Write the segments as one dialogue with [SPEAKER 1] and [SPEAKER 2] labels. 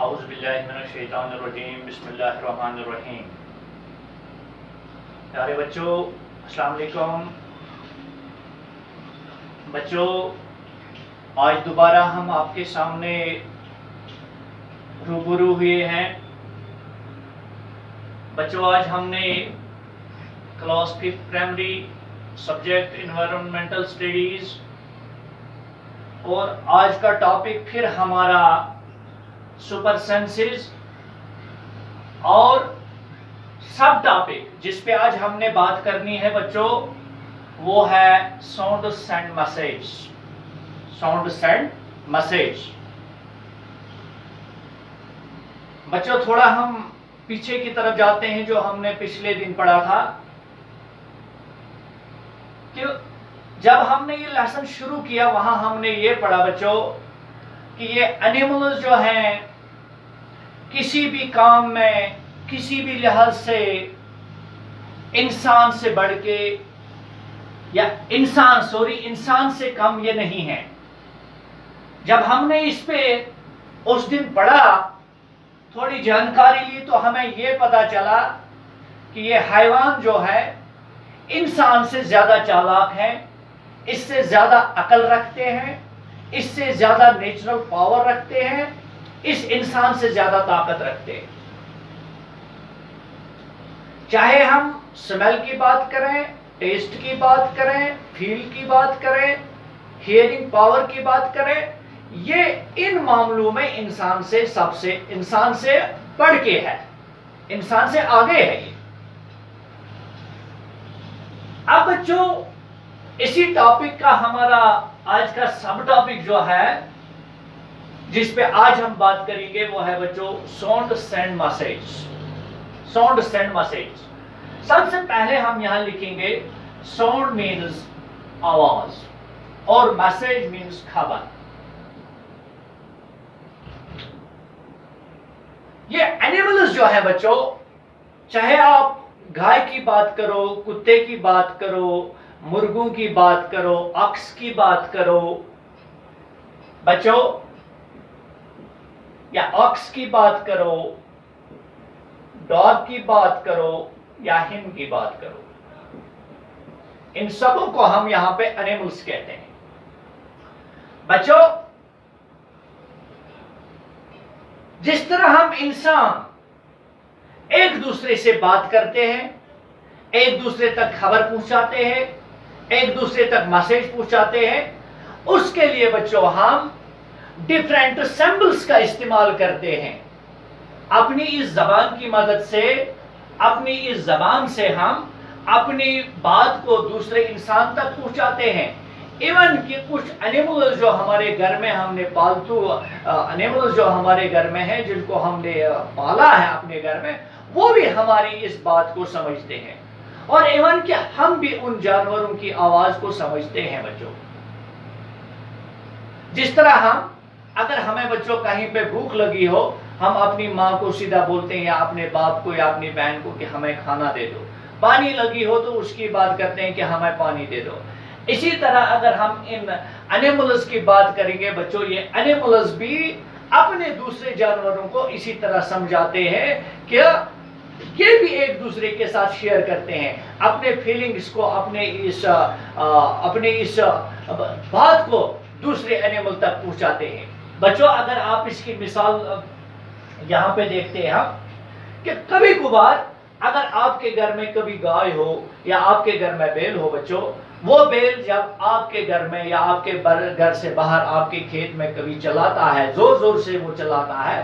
[SPEAKER 1] اعوذ باللہ من الشیطان الرجیم بسم اللہ الرحمن الرحیم۔ پیارے بچوں السلام علیکم۔ بچوں آج دوبارہ ہم آپ کے سامنے روبرو ہوئے ہیں۔ بچوں آج ہم نے class 5 primary subject environmental studies اور آج کا ٹاپک پھر ہمارا سپر سینسز اور سب ٹاپک جس پہ آج ہم نے بات کرنی ہے بچوں وہ ہے sound send message. Sound send message. بچوں تھوڑا ہم پیچھے کی طرف جاتے ہیں جو ہم نے پچھلے دن پڑھا تھا کہ جب ہم نے یہ لیسن شروع کیا وہاں ہم نے یہ پڑھا بچوں کہ یہ اینیملز جو ہیں کسی بھی کام میں کسی بھی لحاظ سے انسان سے بڑھ کے یا انسان سے کم یہ نہیں ہے۔ جب ہم نے اس پہ اس دن پڑھا تھوڑی جانکاری لی تو ہمیں یہ پتا چلا کہ یہ حیوان جو ہے انسان سے زیادہ چالاک ہے، اس سے زیادہ عقل رکھتے ہیں، اس سے زیادہ نیچرل پاور رکھتے ہیں، اس انسان سے زیادہ طاقت رکھتے ہیں۔ چاہے ہم سمیل کی بات کریں، ٹیسٹ کی بات کریں، فیل کی بات کریں، ہیئرنگ پاور کی بات کریں، یہ ان معاملوں میں انسان سے بڑھ کے ہے، انسان سے آگے ہے یہ۔ اب بچوں اسی ٹاپک کا ہمارا آج کا سب ٹاپک جو ہے جس پہ آج ہم بات کریں گے وہ ہے بچوں sound send message. Sound send message. سب سے پہلے ہم یہاں لکھیں گے ساؤنڈ مینز آواز اور میسج مینز خبر۔ یہ اینیملز جو ہے بچوں چاہے آپ گائے کی بات کرو، کتے کی بات کرو، مرغوں کی بات کرو، آکس کی بات کرو بچوں یا آکس کی بات کرو، ڈاگ کی بات کرو یا ہن کی بات کرو، ان سبوں کو ہم یہاں پہ اینیملز کہتے ہیں۔ بچوں جس طرح ہم انسان ایک دوسرے سے بات کرتے ہیں، ایک دوسرے تک خبر پہنچاتے ہیں، ایک دوسرے تک میسج پہنچاتے ہیں، اس کے لیے بچوں ہم ڈیفرنٹ سمبلز کا استعمال کرتے ہیں۔ اپنی اس زبان کی مدد سے، اپنی اس زبان سے ہم اپنی بات کو دوسرے انسان تک پہنچاتے ہیں۔ ایون کہ کچھ اینیملز جو ہمارے گھر میں ہم نے پالتو اینیملز جو ہمارے گھر میں ہیں جن کو ہم نے پالا ہے اپنے گھر میں وہ بھی ہماری اس بات کو سمجھتے ہیں، اور ایون کہ ہم بھی ان جانوروں کی آواز کو سمجھتے ہیں بچوں۔ جس طرح ہم اگر ہمیں بچوں کہیں پہ بھوک لگی ہو ہم اپنی ماں کو سیدھا بولتے ہیں یا اپنے باپ کو یا اپنی بہن کو کہ ہمیں کھانا دے دو، پانی لگی ہو تو اس کی بات کرتے ہیں کہ ہمیں پانی دے دو۔ اسی طرح اگر ہم ان اینیملز کی بات کریں گے بچوں یہ اینیملز بھی اپنے دوسرے جانوروں کو اسی طرح سمجھاتے ہیں کہ یہ بھی ایک دوسرے کے ساتھ شیئر کرتے ہیں اپنے فیلنگز کو، اپنے اس بات کو دوسرے اینیمل تک پہنچاتے ہیں۔ بچوں اگر آپ اس کی مثال یہاں پہ دیکھتے ہیں ہم کہ کبھی کبھار اگر آپ کے گھر میں کبھی گائے ہو یا آپ کے گھر میں بیل ہو بچوں، وہ بیل جب آپ کے گھر میں یا آپ کے گھر سے باہر آپ کے کھیت میں کبھی چلاتا ہے، زور زور سے وہ چلاتا ہے،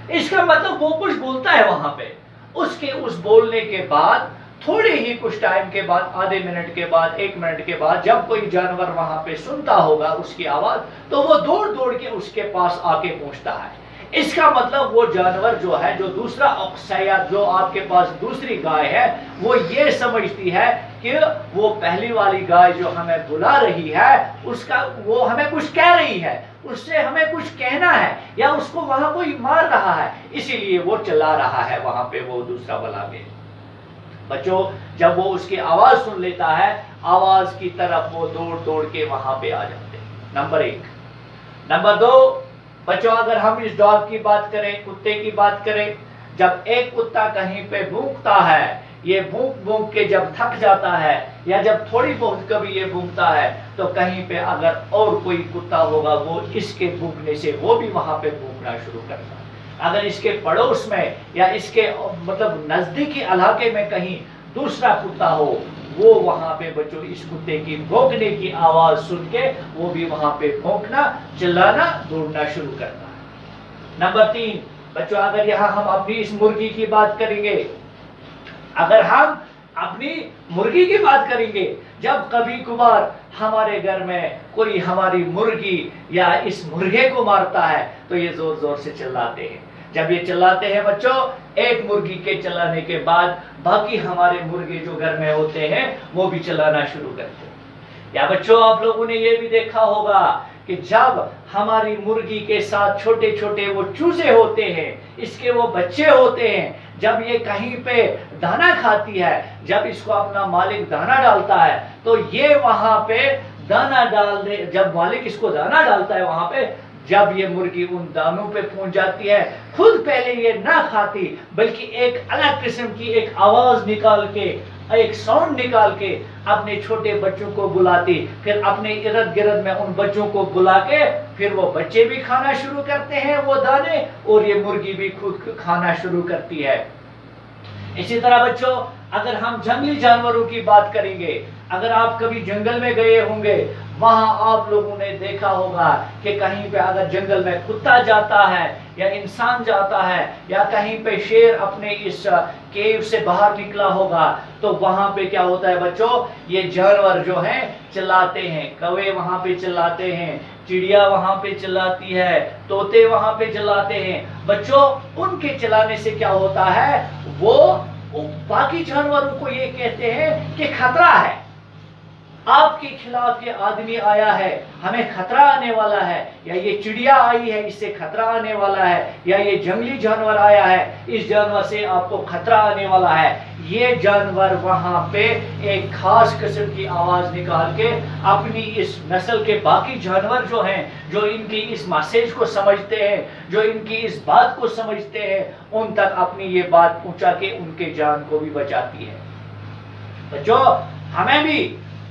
[SPEAKER 1] اس کا مطلب وہ کچھ بولتا ہے وہاں پہ۔ اس بولنے کے بعد تھوڑے ہی کچھ ٹائم کے بعد، آدھے منٹ کے بعد، 1 منٹ کے بعد جب کوئی جانور وہاں پہ سنتا ہوگا اس کی آواز تو وہ دوڑ کے اس کے پاس آ کے پہنچتا ہے۔ اس کا مطلب وہ جانور جو ہے، جو دوسرا آکس ہے یا جو آپ کے پاس دوسری گائے ہے، وہ یہ سمجھتی ہے کہ وہ پہلی والی گائے جو ہمیں بلا رہی ہے وہ ہمیں کچھ کہہ رہی ہے، اس سے ہمیں کچھ کہنا ہے یا اس کو وہاں کوئی مار رہا ہے، اسی لیے وہ چلا رہا ہے وہاں پہ وہ دوسرا والا بیل۔ بچوں جب وہ اس کی آواز سن لیتا ہے، آواز کی طرف وہ دوڑ کے وہاں پہ آ جاتے ہیں۔ نمبر 1۔ نمبر 2، بچوں اگر ہم اس ڈاگ کی بات کریں، کتے کی بات کریں، جب ایک کتا کہیں پہ بھونکتا ہے، یہ بھونک بھونک کے جب تھک جاتا ہے یا جب تھوڑی بہت کبھی یہ بھونکتا ہے تو کہیں پہ اگر اور کوئی کتا ہوگا وہ اس کے بھونکنے سے وہ بھی وہاں پہ بھونکنا شروع کرتا ہے۔ اگر اس کے پڑوس میں یا اس کے مطلب نزدیکی علاقے میں کہیں دوسرا کتا ہو، وہ وہاں پہ بچوں اس کتے کی بھونکنے کی آواز سن کے وہ بھی وہاں پہ بھونکنا، چلانا، دوڑنا شروع کرتا ہے۔ نمبر 3 بچوں اگر یہاں ہم اپنی اس مرغی کی بات کریں گے، اگر ہم اپنی مرغی کی بات کریں گے، جب کبھی کبھار ہمارے گھر میں کوئی ہماری مرغی یا اس مرغے کو مارتا ہے تو یہ زور زور سے چلاتے ہیں۔ جب یہ چلاتے ہیں بچوں، ایک مرغی کے چلانے کے بعد باقی ہمارے مرغے جو گھر میں ہوتے ہیں وہ بھی چلانا شروع کرتے ہیں۔ یا بچوں آپ لوگوں نے یہ بھی دیکھا ہوگا کہ جب ہماری مرغی کے ساتھ چھوٹے چھوٹے وہ چوزے ہوتے ہیں، اس کے وہ بچے ہوتے ہیں، جب یہ کہیں پہ دانا کھاتی ہے، جب اس کو اپنا مالک دانا ڈالتا ہے تو یہ وہاں پہ دانا ڈال دے، جب مالک اس کو دانا ڈالتا ہے وہاں پہ، جب یہ مرغی ان دانوں پہ پہنچ جاتی ہے، خود پہلے یہ نہ کھاتی بلکہ ایک الگ قسم کی ایک آواز نکال کے، ایک ساؤنڈ نکال کے اپنے چھوٹے بچوں کو بلاتی، پھر اپنے ارد گرد میں ان بچوں کو بلا کے پھر وہ بچے بھی کھانا شروع کرتے ہیں وہ دانے، اور یہ مرغی بھی خود کھانا شروع کرتی ہے۔ اسی طرح بچوں اگر ہم جنگلی جانوروں کی بات کریں گے، اگر آپ کبھی جنگل میں گئے ہوں گے، وہاں آپ لوگوں نے دیکھا ہوگا کہ کہیں پہ اگر جنگل میں کتا جاتا ہے یا انسان جاتا ہے یا کہیں پہ شیر اپنے اس کیو سے باہر نکلا ہوگا تو وہاں پہ کیا ہوتا ہے بچوں، یہ جانور جو ہیں چلاتے ہیں، کوے وہاں پہ چلاتے ہیں، چڑیا وہاں پہ چلاتی ہے، طوطے وہاں پہ چلاتے ہیں۔ بچوں ان کے چلانے سے کیا ہوتا ہے، وہ باقی جانوروں کو یہ کہتے ہیں کہ خطرہ ہے، آپ کے خلاف یہ آدمی آیا ہے، ہمیں خطرہ آنے والا ہے، یا یہ چڑیا آئی ہے اس سے خطرہ آنے والا ہے، یا یہ جنگلی جانور آیا ہے اس جانور سے آپ کو خطرہ آنے والا ہے۔ یہ جانور وہاں پہ ایک خاص قسم کی آواز نکال کے اپنی اس نسل کے باقی جانور جو ہیں، جو ان کی اس میسج کو سمجھتے ہیں، جو ان کی اس بات کو سمجھتے ہیں، ان تک اپنی یہ بات پہنچا کے ان کے جان کو بھی بچاتی ہے۔ بچوں ہمیں بھی،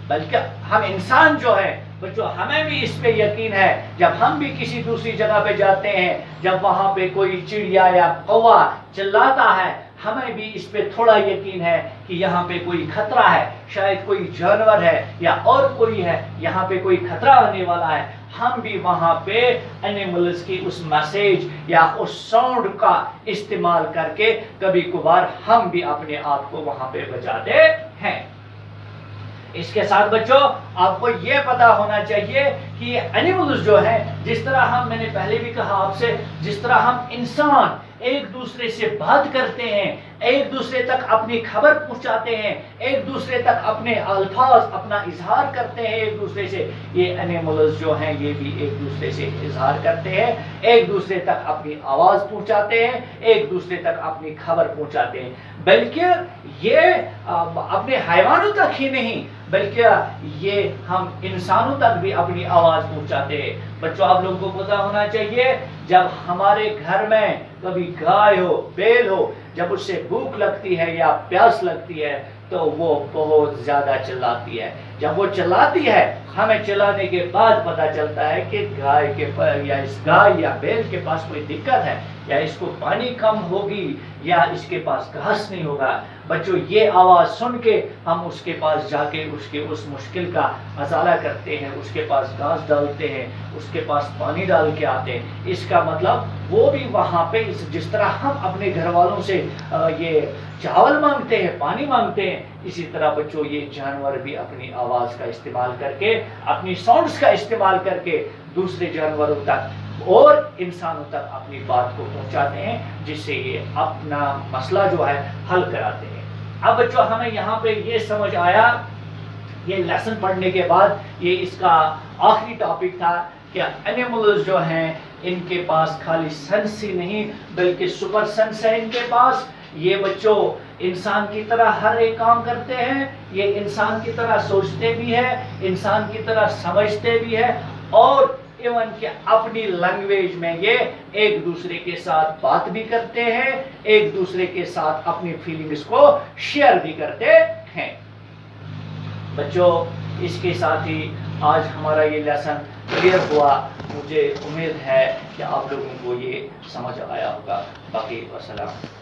[SPEAKER 1] بلکہ ہم انسان جو ہیں بچوں ہمیں بھی اس پہ یقین ہے، جب ہم بھی کسی دوسری جگہ پہ جاتے ہیں، جب وہاں پہ کوئی چڑیا یا کووا چلاتا ہے، ہمیں بھی اس پہ تھوڑا یقین ہے کہ یہاں پہ کوئی خطرہ ہے، شاید کوئی جانور ہے یا اور کوئی ہے، یہاں پہ کوئی خطرہ آنے والا ہے۔ ہم بھی وہاں پہ اینیملز کی اس میسج یا اس ساؤنڈ کا استعمال کر کے کبھی کبھار ہم بھی اپنے آپ کو وہاں پہ بچاتے ہیں۔ اس کے ساتھ بچوں آپ کو یہ پتا ہونا چاہیے کہ یہ اینیملز جو ہیں، جس طرح میں نے پہلے بھی کہا آپ سے، جس طرح ہم انسان ایک دوسرے سے بات کرتے ہیں، ایک دوسرے تک اپنی خبر پہنچاتے ہیں، ایک دوسرے تک اپنے الفاظ اپنا اظہار کرتے ہیں ایک دوسرے سے، یہ اینیملز جو ہیں یہ بھی ایک دوسرے سے اظہار کرتے ہیں، ایک دوسرے تک اپنی آواز پہنچاتے ہیں، ایک دوسرے تک اپنی خبر پہنچاتے ہیں، بلکہ یہ اپنے حیوانوں تک ہی نہیں بلکہ یہ ہم انسانوں تک بھی اپنی آواز پہنچاتے ہیں۔ بچوں آپ لوگوں کو پتہ ہونا چاہیے، جب ہمارے گھر میں کبھی گائے ہو، بیل ہو، جب اس سے بھوک لگتی ہے یا پیاس لگتی ہے تو وہ بہت زیادہ چلاتی ہے۔ جب وہ چلاتی ہے ہمیں چلانے کے بعد پتہ چلتا ہے کہ گائے کے یا اس گائے یا بیل کے پاس کوئی دقت ہے، یا اس کو پانی کم ہوگی، یا اس کے پاس گھاس نہیں ہوگا۔ بچوں یہ آواز سن کے ہم اس کے پاس جا کے اس کے اس مشکل کا ازالہ کرتے ہیں، اس کے پاس گھاس ڈالتے ہیں، اس کے پاس پانی ڈال کے آتے ہیں۔ اس کا مطلب وہ بھی وہاں پہ جس طرح ہم اپنے گھر والوں سے یہ چاول مانگتے ہیں، پانی مانگتے ہیں، اسی طرح بچوں یہ جانور بھی اپنی آواز کا استعمال کر کے، اپنی ساؤنڈز کا استعمال کر کے دوسرے جانوروں تک اور انسانوں تک اپنی بات کو پہنچاتے ہیں، جس سے یہ اپنا مسئلہ جو ہے حل کراتے ہیں۔ اب بچوں ہمیں یہاں پہ یہ سمجھ آیا، یہ لیسن پڑھنے کے بعد یہ اس کا آخری ٹاپک تھا کہ اینیملز جو ہیں ان کے پاس خالی سینس ہی نہیں بلکہ سپر سینس ہے ان کے پاس۔ یہ بچوں انسان کی طرح ہر ایک کام کرتے ہیں، یہ انسان کی طرح سوچتے بھی ہیں، انسان کی طرح سمجھتے بھی ہیں، اور ایون کہ اپنی لینگویج میں یہ ایک دوسرے کے ساتھ بات بھی کرتے ہیں، ایک دوسرے کے ساتھ اپنی فیلنگز کو شیئر بھی کرتے ہیں۔ بچوں، اس کے ساتھ ہی آج ہمارا یہ لیسن کلیئر ہوا۔ مجھے امید ہے کہ آپ لوگوں کو یہ سمجھ آیا ہوگا۔ باقی والسلام۔